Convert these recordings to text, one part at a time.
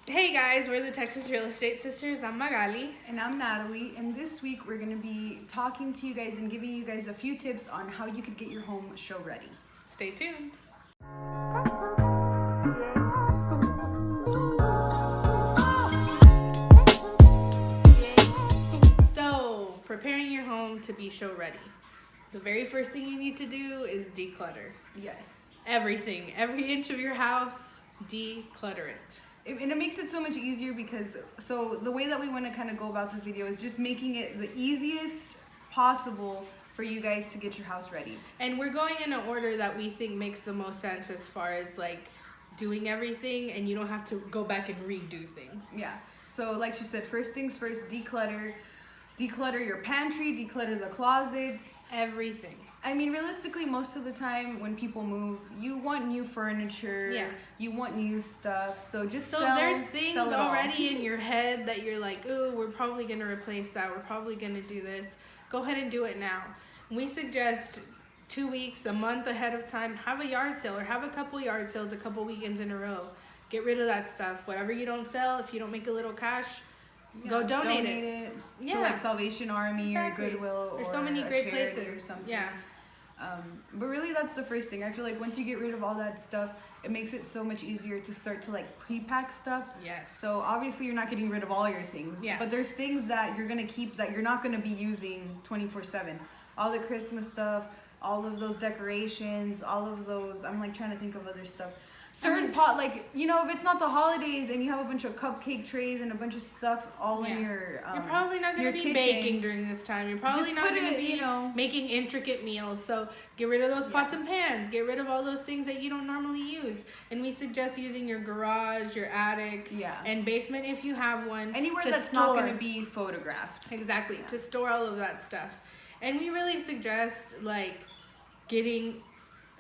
Hey guys, we're the Texas Real Estate Sisters. I'm Magali. And I'm Natalie, and this week we're going to be talking to you guys and giving you guys a few tips on how you could get your home show ready. Stay tuned. So, preparing your home to be show ready. The very first thing you need to do is declutter. Yes. Everything, every inch of your house, declutter it. And it makes it so much easier because, so the way that we want to kind of go about this video is just making it the easiest possible for you guys to get your house ready. And we're going in an order that we think makes the most sense as far as like doing everything, and you don't have to go back and redo things. Yeah. So like she said, first things first, declutter. Declutter your pantry, declutter the closets. Everything. I mean, realistically, most of the time when people move, you want new furniture. Yeah. You want new stuff. So just So sell, there's things sell it all. already in your head that you're like, oh, we're probably going to replace that. We're probably going to do this. Go ahead and do it now. We suggest 2 weeks, a month ahead of time, have a yard sale or have a couple yard sales a couple weekends in a row. Get rid of that stuff. Whatever you don't sell, if you don't make a little cash, go donate it. To like Salvation Army Exactly. or Goodwill. There's or so many a great charity places. or something. Yeah. But really, that's the first thing. I feel like once you get rid of all that stuff, it makes it so much easier to start to like pre-pack stuff. Yes. So obviously you're not getting rid of all your things. Yeah. But there's things that you're gonna keep that you're not gonna be using 24/7. All the Christmas stuff, all of those decorations, all of those. I'm like trying to think of other stuff. Certain pot, like, you know, if it's not the holidays and you have a bunch of cupcake trays and a bunch of stuff all in your you're probably not going to be kitchen. baking during this time. You're probably Just not put going to it, be you know. making intricate meals. So get rid of those pots and pans. Get rid of all those things that you don't normally use. And we suggest using your garage, your attic, and basement if you have one. Anywhere to that's not going to be photographed. Exactly, to store all of that stuff. And we really suggest like getting,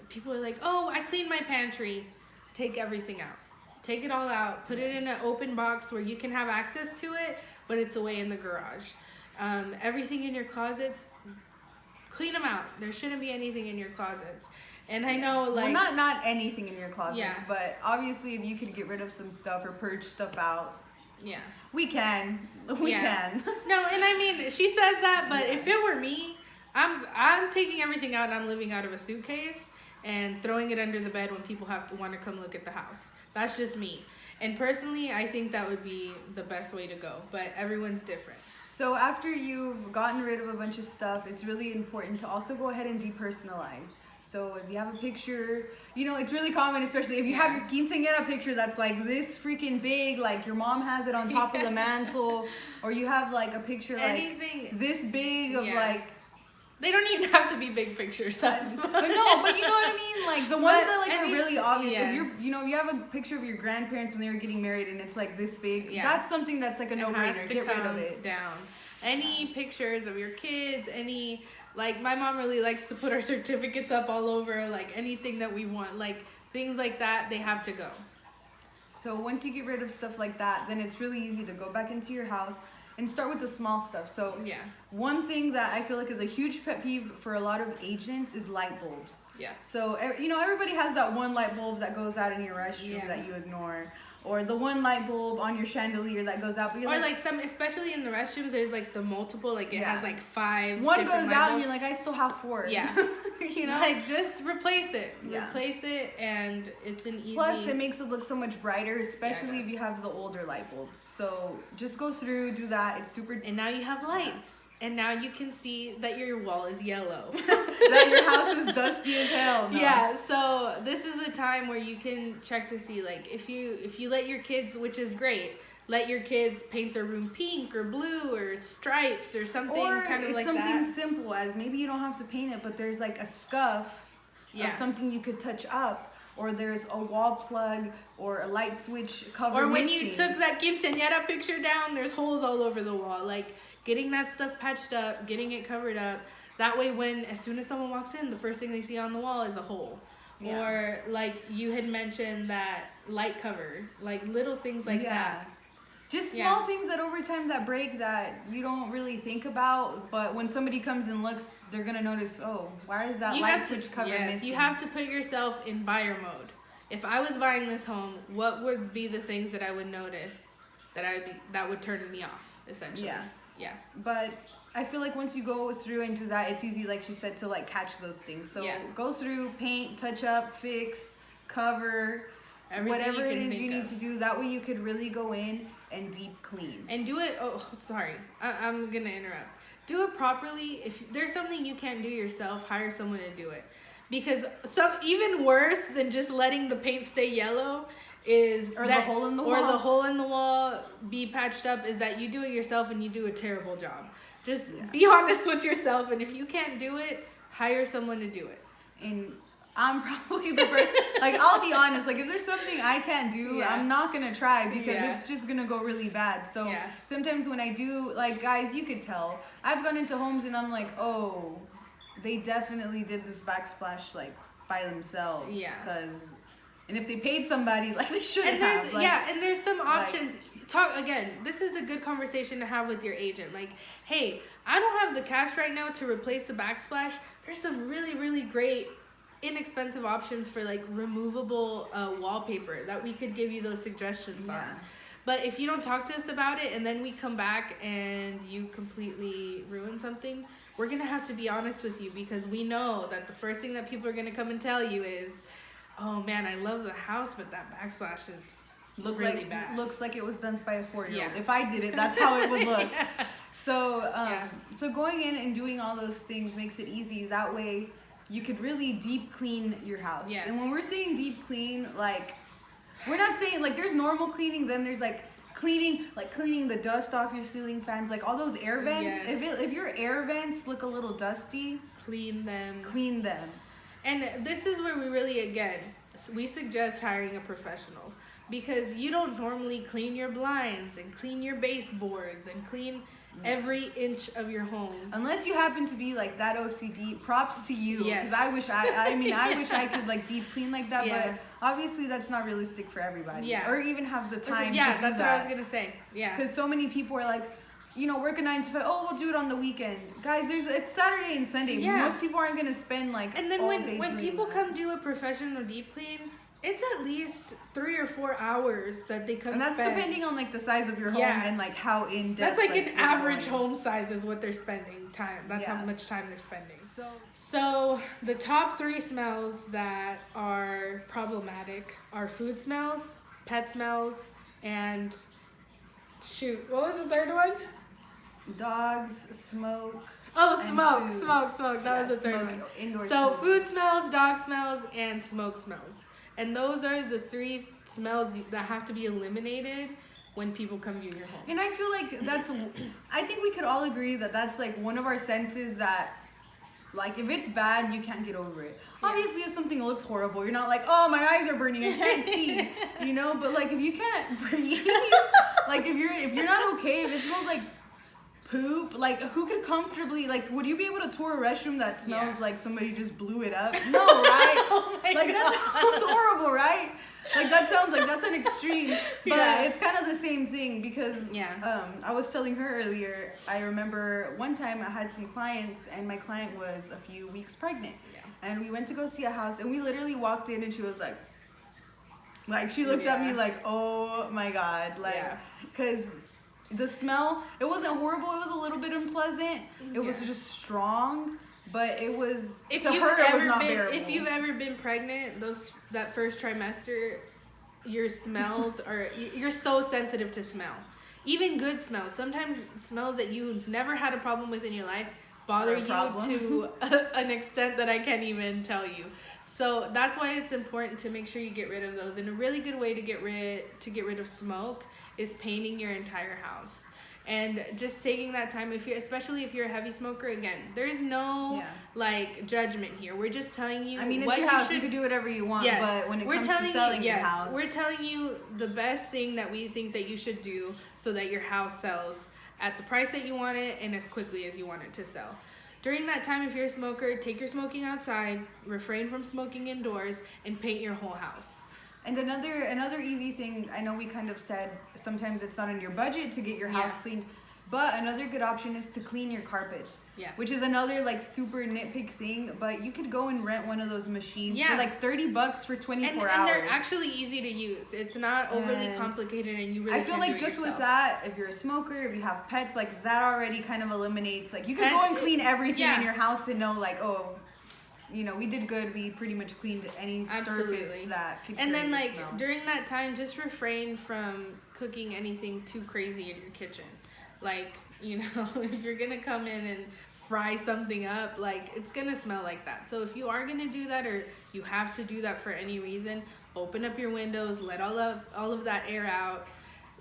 people are like, oh, I cleaned my pantry. Take everything out. Take it all out. Put it in an open box where you can have access to it, but it's away in the garage. Everything in your closets, clean them out. There shouldn't be anything in your closets. And I know, like... Well, not anything in your closets, Yeah. but obviously if you could get rid of some stuff or purge stuff out, yeah, we can. We can. No, and I mean, she says that, but if it were me, I'm taking everything out and I'm living out of a suitcase and throwing it under the bed when people want to come look at the house. That's just me. And personally, I think that would be the best way to go, but everyone's different. So after you've gotten rid of a bunch of stuff, it's really important to also go ahead and depersonalize. So if you have a picture, you know, it's really common, especially if you have your quinceañera picture that's like this freaking big, like your mom has it on top of the mantle, or you have like a picture like this big of like... They don't even have to be big pictures. But no, but you know what I mean? Like the ones that like are really obvious. Yes. If you're, you know, you have a picture of your grandparents when they were getting married and it's like this big. Yeah. That's something that's like a no-brainer. Get rid of it. Down. Any pictures of your kids, any, like my mom really likes to put our certificates up all over, like anything that we want, like things like that, they have to go. So once you get rid of stuff like that, then it's really easy to go back into your house and start with the small stuff. So one thing that I feel like is a huge pet peeve for a lot of agents is light bulbs. Yeah. So, you know, everybody has that one light bulb that goes out in your restroom that you ignore. Or the one light bulb on your chandelier that goes out. But you're like some, especially in the restrooms, there's like the multiple, like it has like 5. One goes out and you're like, I still have 4. Yeah. You know? Like just replace it. Yeah. Replace it and it's an easy. Plus it makes it look so much brighter, especially if you have the older light bulbs. So just go through, do that. It's super. And now you have lights. And now you can see that your wall is yellow. That your house is dusty as hell. No. Yeah, so this is a time where you can check to see, like, if you let your kids, which is great, let your kids paint their room pink or blue or stripes or something kind of like that. Or it's something simple as maybe you don't have to paint it, but there's like a scuff of something you could touch up. Or there's a wall plug or a light switch cover Or when missing. you took that quinceañera picture down, there's holes all over the wall. Like, getting that stuff patched up, getting it covered up. That way as soon as someone walks in, the first thing they see on the wall is a hole. Yeah. Or like you had mentioned that light cover, like little things like that. Just small things that over time that break that you don't really think about, but when somebody comes and looks, they're going to notice, oh, why is that light switch cover missing? You have to put yourself in buyer mode. if I was buying this home, what would be the things that I would notice that would turn me off, essentially. Yeah. But I feel like once you go through and do that, it's easy, like she said, to like catch those things. So go through, paint, touch up, fix, cover, whatever it is you need to do. That way you could really go in and deep clean. And do it, I'm gonna interrupt. Do it properly. If there's something you can't do yourself, hire someone to do it. Because even worse than just letting the paint stay yellow is the hole in the wall. Or the hole in the wall be patched up is that you do it yourself and you do a terrible job. Just be honest with yourself, and if you can't do it, hire someone to do it. And I'm probably the person, like, I'll be honest, like, if there's something I can't do, I'm not gonna try because it's just gonna go really bad. So sometimes when I do, like, guys, you could tell, I've gone into homes and I'm like, oh, they definitely did this backsplash, like, by themselves. And if they paid somebody, like, they should have. And there's some options. This is a good conversation to have with your agent. Like, hey, I don't have the cash right now to replace the backsplash. There's some really, really great inexpensive options for like removable wallpaper that we could give you those suggestions on. But if you don't talk to us about it and then we come back and you completely ruin something, we're gonna have to be honest with you, because we know that the first thing that people are gonna come and tell you is, oh man, I love the house, but that backsplash is really bad. Looks like it was done by a 4-year-old. If I did it, that's how it would look. So so going in and doing all those things makes it easy. That way you could really deep clean your house. And when we're saying deep clean, like, we're not saying, like, there's normal cleaning, then there's like cleaning the dust off your ceiling fans, like all those air vents. If your air vents look a little dusty, clean them. And this is where we really, again, we suggest hiring a professional, because you don't normally clean your blinds and clean your baseboards and clean every inch of your home, unless you happen to be like that OCD. Props to you, because I wish I wish I could like deep clean like that, but obviously that's not realistic for everybody, or even have the time to do that's that. what I was gonna say. Because so many people are like, you know, work a 9 to 5. Oh, we'll do it on the weekend, guys. It's Saturday and Sunday. Most people aren't gonna spend like and then all day when people come do a professional deep clean, it's at least 3 or 4 hours that they come and that's spend. Depending on like the size of your home and like how in depth. That's like an average home size is what they're spending time. That's how much time they're spending. So the top 3 smells that are problematic are food smells, pet smells, and what was the third one? Dogs, smoke. Oh, smoke. That was the third one. Indoor so food smells, dog smells, and smoke smells. And those are the 3 smells that have to be eliminated when people come to your home. And I feel like I think we could all agree that that's like one of our senses that, like, if it's bad, you can't get over it. Obviously, if something looks horrible, you're not like, oh, my eyes are burning, I can't see, you know? But like, if you can't breathe, like if you're not okay, if it smells like poop, like, who could comfortably, like, would you be able to tour a restroom that smells like somebody just blew it up? No, right? Oh my like God. That sounds horrible, right? Like, that sounds like that's an extreme, but it's kind of the same thing, because I was telling her earlier, I remember one time I had some clients and my client was a few weeks pregnant, and we went to go see a house, and we literally walked in and she was like she looked at me like, oh my God, like, because the smell, it wasn't horrible, it was a little bit unpleasant, it was just strong, but it was, it was not bearable. If you've ever been pregnant, that first trimester, your smells you're so sensitive to smell. Even good smells, sometimes smells that you've never had a problem with in your life bother you to an extent that I can't even tell you. So that's why it's important to make sure you get rid of those. And a really good way to get rid of smoke is painting your entire house. And just taking that time, especially if you're a heavy smoker, again, there's no like judgment here. We're just telling you. I mean, it's your house. You can do whatever you want. But when it comes to selling your house, we're telling you the best thing that we think that you should do so that your house sells at the price that you want it and as quickly as you want it to sell. During that time, if you're a smoker, take your smoking outside, refrain from smoking indoors, and paint your whole house. And another easy thing, I know we kind of said sometimes it's not in your budget to get your house cleaned. But another good option is to clean your carpets. Yeah. Which is another like super nitpick thing, but you could go and rent one of those machines yeah. for like $30 for 24 hours. And they're actually easy to use. It's not overly complicated, and you really I feel like just with that, if you're a smoker, if you have pets, like that already kind of eliminates, like you can go and clean everything in your house and know like, oh, you know, we did good. We pretty much cleaned any surface that could And then like smell. during that time, just refrain from cooking anything too crazy in your kitchen. Like, you know, if you're gonna come in and fry something up, like it's gonna smell like that. So if you are gonna do that, or you have to do that for any reason, open up your windows, let all of that air out,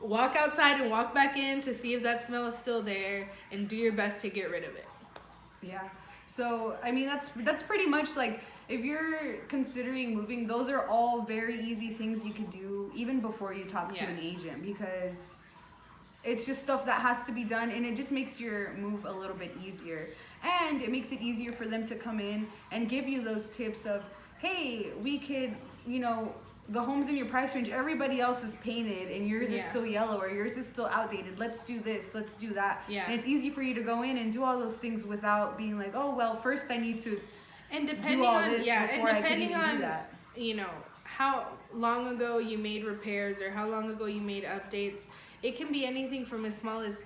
walk outside and walk back in to see if that smell is still there, and do your best to get rid of it. Yeah. So I mean that's pretty much like, if you're considering moving, those are all very easy things you could do even before you talk to an agent, because it's just stuff that has to be done, and it just makes your move a little bit easier. And it makes it easier for them to come in and give you those tips of, hey, we could, you know, the homes in your price range, everybody else is painted and yours is still yellow, or yours is still outdated. Let's do this, let's do that. Yeah. And it's easy for you to go in and do all those things without being like, oh, well, first I need to do all this before I can even do that. You know, how long ago you made repairs or how long ago you made updates. It can be anything from as small as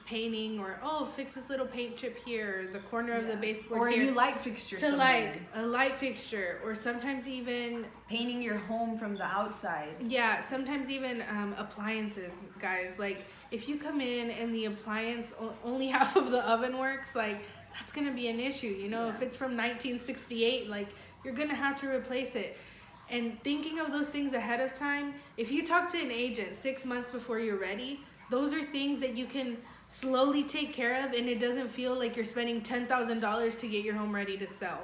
painting, or fix this little paint chip here, the corner of the baseboard or here, a new light fixture, to like a light fixture, or sometimes even painting your home from the outside. Yeah, sometimes even appliances, guys. Like if you come in and the appliance only half of the oven works, like that's gonna be an issue. You know, if it's from 1968, like you're gonna have to replace it. And thinking of those things ahead of time, if you talk to an agent 6 months before you're ready, those are things that you can slowly take care of, and it doesn't feel like you're spending $10,000 to get your home ready to sell.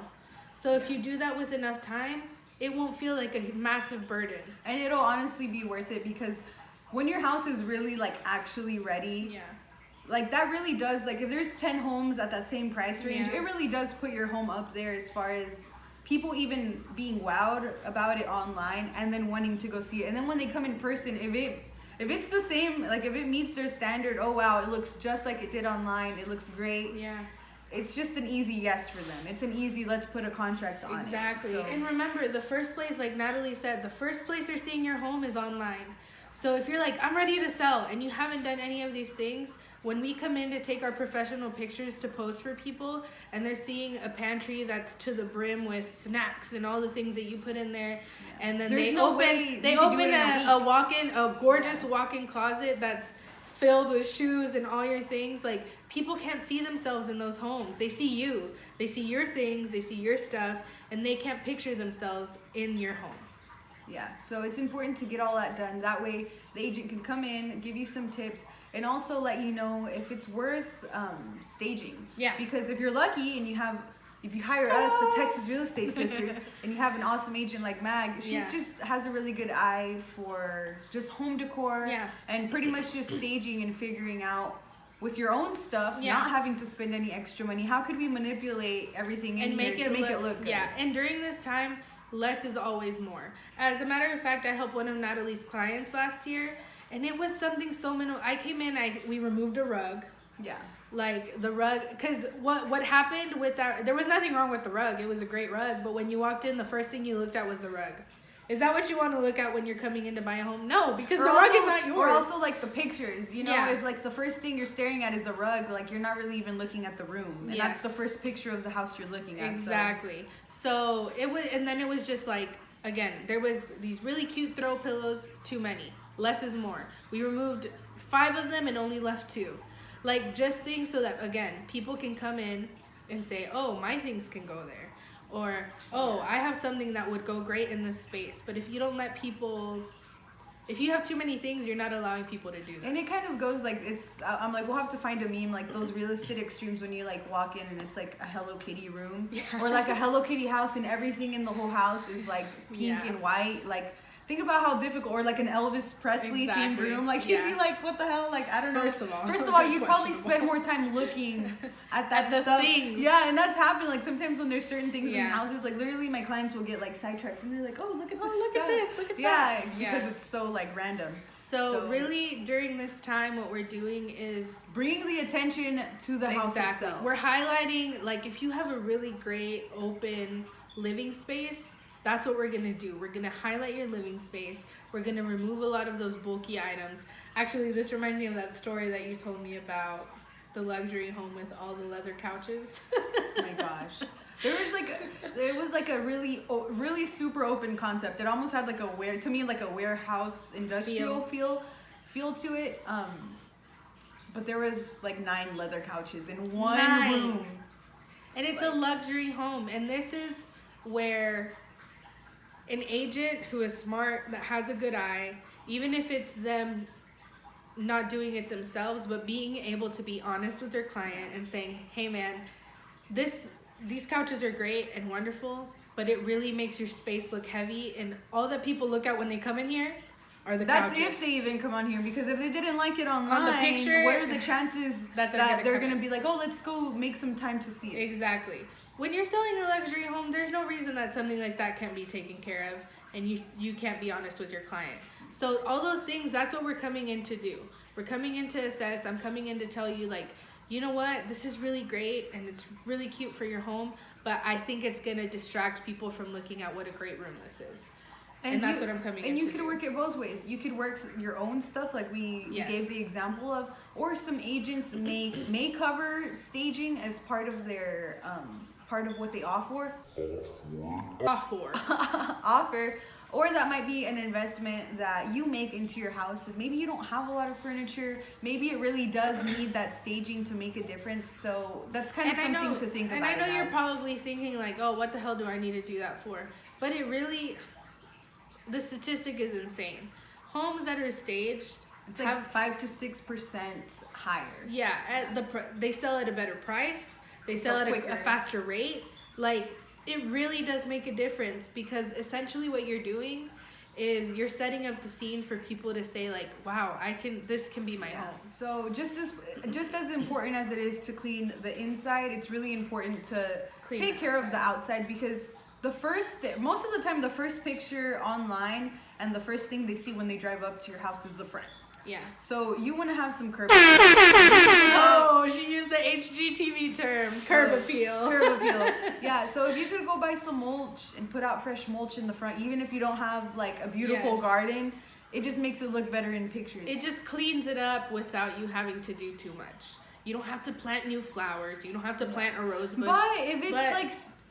So if you do that with enough time, it won't feel like a massive burden. And it'll honestly be worth it, because when your house is really like actually ready, like that really does, like if there's 10 homes at that same price range, it really does put your home up there as far as people even being wowed about it online and then wanting to go see it. And then when they come in person, if it's the same, like if it meets their standard, oh wow, it looks just like it did online, it looks great. Yeah. It's just an easy yes for them. It's an easy, let's put a contract on it. Exactly. So. And remember, the first place, like Nathaly said, the first place they're seeing your home is online. So if you're like, I'm ready to sell, and you haven't done any of these things, when we come in to take our professional pictures to post for people, and they're seeing a pantry that's to the brim with snacks and all the things that you put in there, and then they open a gorgeous walk-in closet that's filled with shoes and all your things. Like, people can't see themselves in those homes. They see you. They see your things. They see your stuff, and they can't picture themselves in your home. Yeah, so it's important to get all that done. That way the agent can come in, give you some tips, and also let you know if it's worth staging. Yeah. Because if you're lucky and if you hire us, the Texas Real Estate Sisters, and you have an awesome agent like Mag, she's just has a really good eye for just home decor and pretty much just staging and figuring out with your own stuff, not having to spend any extra money. How could we manipulate everything in here to make it look good? Yeah, and during this time, less is always more. As a matter of fact, I helped one of Nathaly's clients last year, and it was something so minimal. I came in, we removed a rug. Yeah. Like the rug, because what happened with that, there was nothing wrong with the rug. It was a great rug, but when you walked in, the first thing you looked at was the rug. Is that what you want to look at when you're coming in to buy a home? No, because the rug is not yours. Or also like the pictures, you know, if like the first thing you're staring at is a rug, like you're not really even looking at the room. And that's the first picture of the house you're looking at. Exactly. So it was, and then it was just like, again, there was these really cute throw pillows, too many. Less is more. We removed 5 of them and only left 2. Like, just things so that, again, people can come in and say, oh, my things can go there. Or, oh, I have something that would go great in this space. But if you don't let people, if you have too many things, you're not allowing people to do that. And it kind of goes like, I'm like, we'll have to find a meme, like those real estate extremes when you like walk in and it's like a Hello Kitty room. Or like a Hello Kitty house and everything in the whole house is like pink and white. Like, think about how difficult, or like an Elvis Presley themed room. Like you'd be like, what the hell? Like, I don't know. First of all, you'd probably spend more time looking at that stuff. Things. Yeah, and that's happened. Like sometimes when there's certain things in houses, like literally my clients will get like sidetracked and they're like, oh, look at this. Look at this. Look at that. Yeah, because it's so like random. So really, during this time, what we're doing is bringing the attention to the house itself. We're highlighting, like, if you have a really great open living space, that's what we're gonna do. We're gonna highlight your living space. We're gonna remove a lot of those bulky items. Actually, this reminds me of that story that you told me about the luxury home with all the leather couches. Oh my gosh. It was like a really super open concept. It almost had like a warehouse industrial feel to it. But there was like 9 leather couches in one room. And it's a luxury home. And this is where an agent who is smart, that has a good eye, even if it's them not doing it themselves, but being able to be honest with their client and saying, hey man, these couches are great and wonderful, but it really makes your space look heavy, and all that people look at when they come in here are the couches. That's if they even come on here, because if they didn't like it online, on the picture, what are the chances that they're gonna be like, oh, let's go make some time to see it? Exactly. When you're selling a luxury home, there's no reason that something like that can't be taken care of, and you can't be honest with your client. So all those things, that's what we're coming in to do. We're coming in to assess. I'm coming in to tell you, like, you know what, this is really great and it's really cute for your home, but I think it's gonna distract people from looking at what a great room this is. And that's what I'm coming in to do. And you could work it both ways. You could work your own stuff, like we gave the example of, or some agents may cover staging as part of their part of what they offer. Or that might be an investment that you make into your house. If maybe you don't have a lot of furniture, maybe it really does need that staging to make a difference. So that's kind of something to think about. And I know you're probably thinking like, oh, what the hell do I need to do that for? But it really, the statistic is insane. Homes that are staged, it's like 5 to 6% higher. Yeah, they sell at a better price. They sell at a faster rate. Like, it really does make a difference, because essentially what you're doing is you're setting up the scene for people to say like, wow, this can be my home. So just as important as it is to clean the inside, it's really important to take care of the outside, because most of the time the first picture online and the first thing they see when they drive up to your house is the front. Yeah. So you want to have some curb. Oh, she used the HGTV term, curb appeal. Curb appeal. Yeah. So if you could go buy some mulch and put out fresh mulch in the front, even if you don't have like a beautiful garden, it just makes it look better in pictures. It just cleans it up without you having to do too much. You don't have to plant new flowers. You don't have to plant a rose bush. But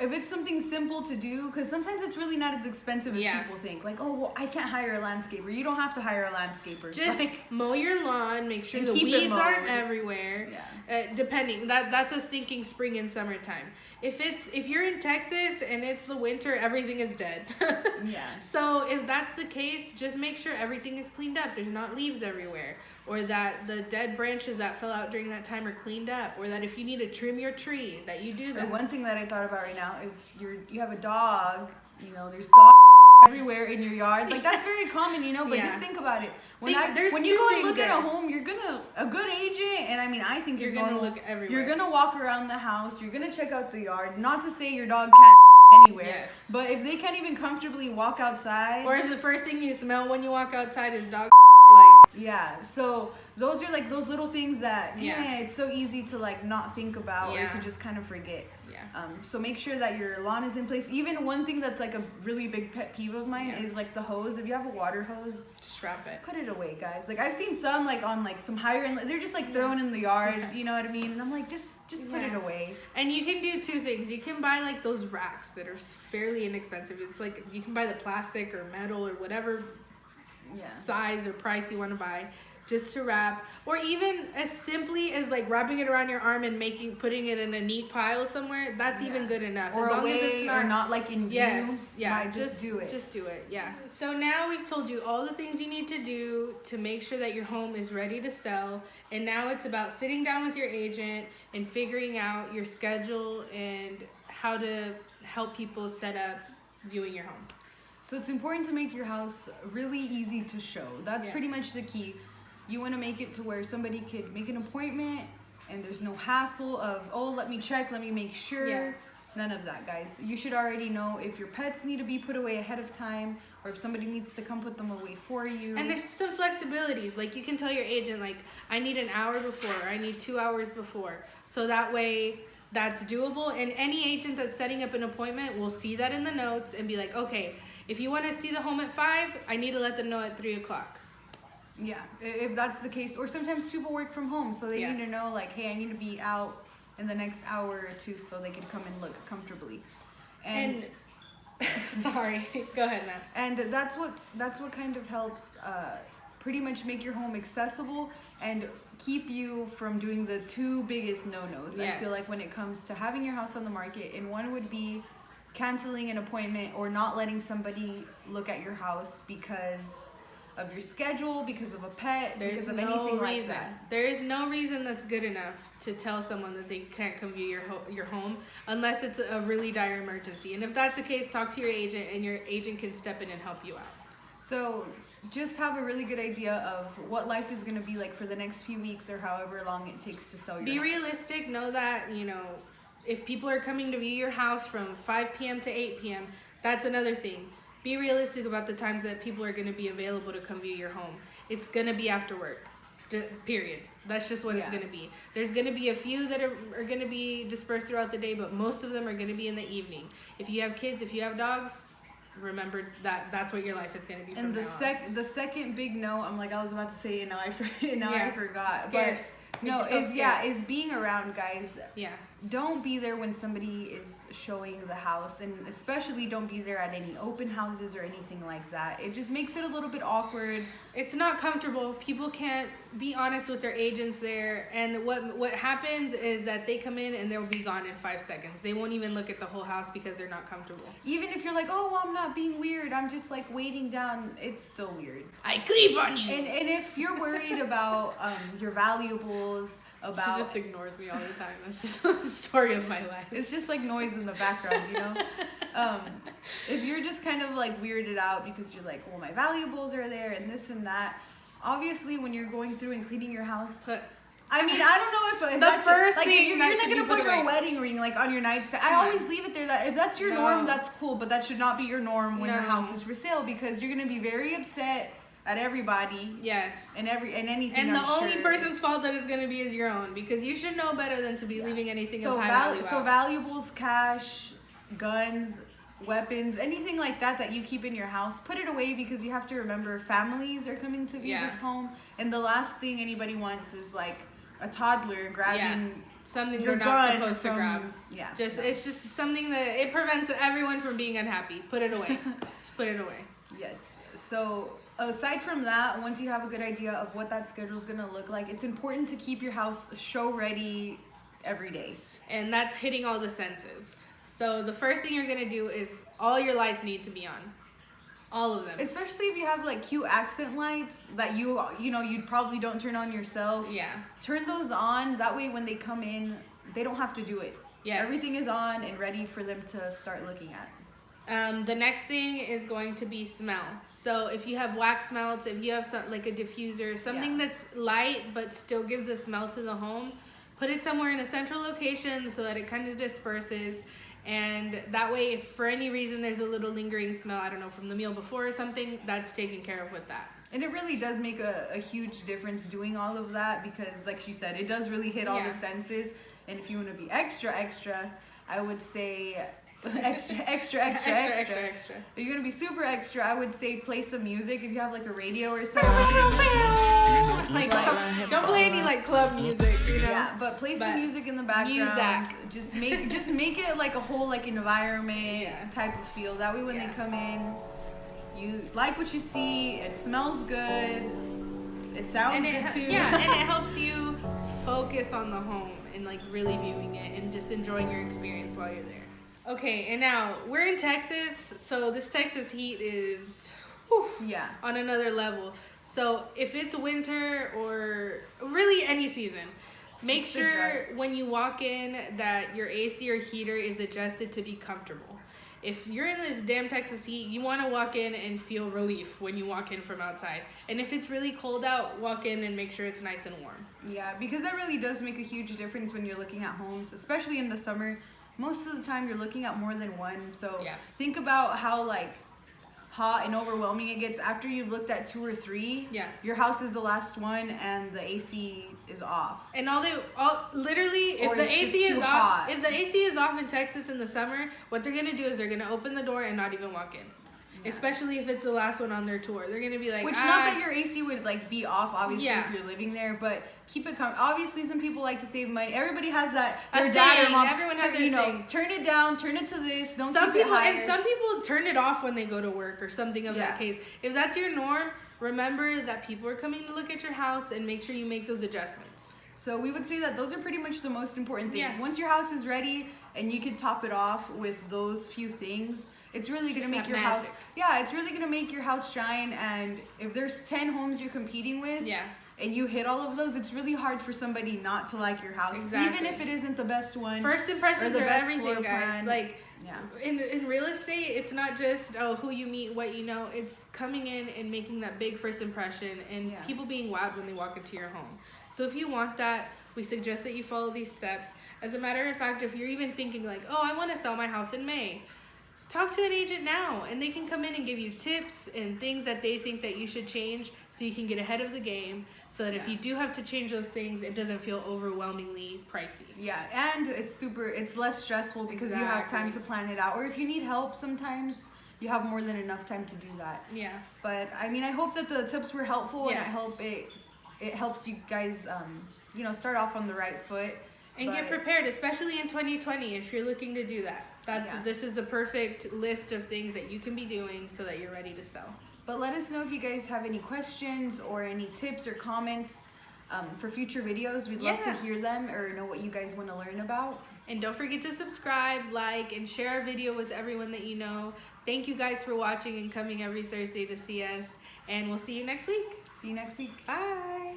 if it's something simple to do, because sometimes it's really not as expensive as people think. Like, oh, well, I can't hire a landscaper. You don't have to hire a landscaper. Just mow your lawn. Make sure the weeds aren't everywhere. Yeah. Depending, that's us thinking spring and summertime. If you're in Texas and it's the winter, everything is dead. Yeah. So if that's the case, just make sure everything is cleaned up. There's not leaves everywhere, or that the dead branches that fell out during that time are cleaned up, or that if you need to trim your tree, that you do that. And one thing that I thought about right now, if you have a dog, there's dog everywhere in your yard. Like, that's very common, but just think about it. When you go and look at a home, a good agent, and I mean, I think you're going to look everywhere. You're going to walk around the house. You're going to check out the yard. Not to say your dog can't anywhere. Yes. But if they can't even comfortably walk outside. Or if the first thing you smell when you walk outside is dog yeah, so those are like those little things that it's so easy to like not think about or to just kind of forget. So make sure that your lawn is in place. Even one thing that's like a really big pet peeve of mine is like the hose. If you have a water hose, just wrap it. Put it away, guys. Like, I've seen some like on like some higher end, they're just like thrown in the yard. You know what I mean? And I'm like, just put it away. And you can do 2 things. You can buy like those racks that are fairly inexpensive. It's like you can buy the plastic or metal or whatever size or price you want to buy, just to wrap, or even as simply as like wrapping it around your arm and putting it in a neat pile somewhere. That's even good enough. Or as long away, as it's not, or not like in view. Just do it. Just do it. Yeah. So now we've told you all the things you need to do to make sure that your home is ready to sell, and now it's about sitting down with your agent and figuring out your schedule and how to help people set up viewing your home. So it's important to make your house really easy to show. That's pretty much the key. You want to make it to where somebody could make an appointment and there's no hassle of, oh, let me check, let me make sure. Yeah. None of that, guys. You should already know if your pets need to be put away ahead of time or if somebody needs to come put them away for you. And there's some flexibilities. Like, you can tell your agent, like, I need an hour before, I need 2 hours before. So that way that's doable. And any agent that's setting up an appointment will see that in the notes and be like, okay, if you want to see the home at 5, I need to let them know at 3 o'clock. Yeah, if that's the case. Or sometimes people work from home, so they need to know, like, hey, I need to be out in the next hour or two so they can come and look comfortably. And sorry, go ahead now. And that's what kind of helps pretty much make your home accessible and keep you from doing the 2 biggest no-nos. Yes. I feel like when it comes to having your house on the market, and one would be canceling an appointment or not letting somebody look at your house because of your schedule, because of a pet, because of anything like that. There is no reason that's good enough to tell someone that they can't come view your home unless it's a really dire emergency. And if that's the case, talk to your agent, and your agent can step in and help you out. So just have a really good idea of what life is going to be like for the next few weeks or however long it takes to sell your house. Be realistic. Know that, you know, if people are coming to view your house from 5 p.m. to 8 p.m., that's another thing. Be realistic about the times that people are going to be available to come view your home. It's going to be after work, period. That's just what it's going to be. There's going to be a few that are going to be dispersed throughout the day, but most of them are going to be in the evening. If you have kids, if you have dogs, remember that that's what your life is going to be from now on. The second big no, I was about to say, I forgot. Scarce. But is being around, guys. Yeah. Don't be there when somebody is showing the house, and especially don't be there at any open houses or anything like that. It just makes it a little bit awkward. It's not comfortable. People can't be honest with their agents there, and what happens is that they come in and they'll be gone in 5 seconds. They won't even look at the whole house because they're not comfortable. Even if you're like, oh, well, I'm not being weird, I'm just like waiting down, it's still weird. I creep on you. And if you're worried about your valuables, she just ignores me all the time. That's just the story of my life. It's just like noise in the background, you know? If you're just kind of like weirded out because you're like, well, my valuables are there and this and that, obviously when you're going through and cleaning your house, I mean, I don't know if the first thing you're not going to put your wedding ring like on your nightstand. I always leave it there. That if that's your norm, that's cool, but that should not be your norm when your house is for sale, because you're going to be very upset at everybody. Yes. And anything. And the only person's fault that it's going to be is your own, because you should know better than to be leaving anything of high value out. So valuables, cash, guns, weapons, anything like that you keep in your house, put it away, because you have to remember families are coming to view this home, and the last thing anybody wants is like a toddler grabbing something you're not supposed to grab. It's just something that it prevents everyone from being unhappy. Put it away. Just put it away. Yes. So aside from that, once you have a good idea of what that schedule is going to look like, it's important to keep your house show ready every day. And that's hitting all the senses. So the first thing you're going to do is all your lights need to be on. All of them. Especially if you have like cute accent lights that you probably don't turn on yourself. Yeah. Turn those on. That way when they come in, they don't have to do it. Yes. Everything is on and ready for them to start looking at. The next thing is going to be smell. So if you have wax melts, if you have like a diffuser, something that's light but still gives a smell to the home, put it somewhere in a central location so that it kind of disperses. And that way, if for any reason there's a little lingering smell, I don't know, from the meal before or something, that's taken care of with that. And it really does make a huge difference doing all of that, because like you said, it does really hit all the senses. And if you want to be extra, I would say extra. If you're going to be super extra, I would say play some music. If you have like a radio or something. Like, don't play any like club music, you know? Yeah, but play some music in the background. Just make it like a whole like environment type of feel. That way when they come in, you like what you see. It smells good. It sounds good too. Yeah, and it helps you focus on the home and like really viewing it and just enjoying your experience while you're there. Okay, and now we're in Texas, so this Texas heat is on another level. So if it's winter or really any season, make sure when you walk in that your AC or heater is adjusted to be comfortable. if you're in this damn Texas heat, you want to walk in and feel relief when you walk in from outside. And if it's really cold out, walk in and make sure it's nice and warm. Yeah, because that really does make a huge difference when you're looking at homes, especially in the summer. Most of the time you're looking at more than one. So think about how like hot and overwhelming it gets after you've looked at 2 or 3. Yeah. Your house is the last one and the AC is off. And literally, if the AC is off, if the AC is off in Texas in the summer, what they're gonna do is they're gonna open the door and not even walk in. Yeah. Especially if it's the last one on their tour, they're gonna be like, which not that your AC would like be off, obviously, if you're living there, but keep it calm. Obviously, some people like to save money. Everybody has that. Their dad or mom. Everyone has their thing. Turn it down, turn it to this. Don't some keep people it higher. And some people turn it off when they go to work or something of that case. If that's your norm, remember that people are coming to look at your house and make sure you make those adjustments. So we would say that those are pretty much the most important things. Yeah. Once your house is ready and you can top it off with those few things, it's really going to make your house, it's really going to make your house shine. And if there's 10 homes you're competing with, and you hit all of those, it's really hard for somebody not to like your house, even if it isn't the best one. First impressions are everything, guys. Plan. Like, in real estate, it's not just who you meet, what you know. It's coming in and making that big first impression, and people being wowed when they walk into your home. So if you want that, we suggest that you follow these steps. As a matter of fact, if you're even thinking like, oh, I want to sell my house in May, talk to an agent now, and they can come in and give you tips and things that they think that you should change so you can get ahead of the game, so that if you do have to change those things, it doesn't feel overwhelmingly pricey. Yeah, and it's less stressful because you have time to plan it out. Or if you need help, sometimes you have more than enough time to do that. Yeah. But I mean, I hope that the tips were helpful, and I hope it helps you guys, start off on the right foot. And get prepared, especially in 2020, if you're looking to do that. This is the perfect list of things that you can be doing so that you're ready to sell. But let us know if you guys have any questions or any tips or comments for future videos. We'd love to hear them or know what you guys want to learn about. And don't forget to subscribe, like, and share our video with everyone that you know. Thank you guys for watching and coming every Thursday to see us. And we'll see you next week. See you next week. Bye.